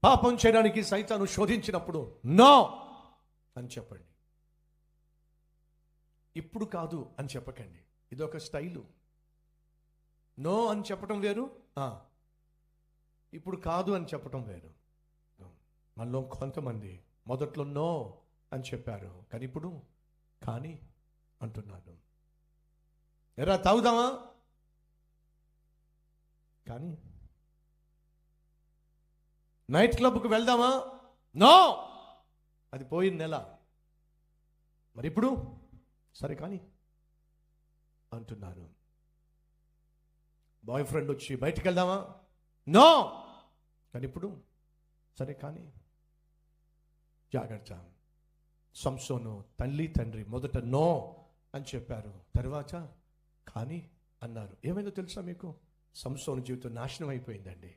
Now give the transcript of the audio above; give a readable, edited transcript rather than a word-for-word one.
పాపం చేయడానికి సైతాను శోధించినప్పుడు నో అని చెప్పండి. ఇప్పుడు కాదు అని చెప్పకండి. ఇదొక స్టైలు. నో అని చెప్పటం వేరు, ఇప్పుడు కాదు అని చెప్పటం వేరు. మనలో కొంతమంది మొదట్లో నో అని చెప్పారు, కానీ ఇప్పుడు కానీ అంటున్నాను. ఎరా తాగుదామా, కానీ నైట్ క్లబ్కి వెళ్దామా, నో, అది పోయిన నెల, మరి ఇప్పుడు సరే కానీ అంటున్నాను. బాయ్ ఫ్రెండ్ వచ్చి బయటికి వెళ్దామా, నో, కానీ ఇప్పుడు సరే కానీ. జాగ్రత్త. సంసోను తల్లి తండ్రి మొదట నో అని చెప్పారు, తర్వాత కానీ అన్నారు. ఏమైందో తెలుసా మీకు? సంసోను జీవితం నాశనం అయిపోయిందండి.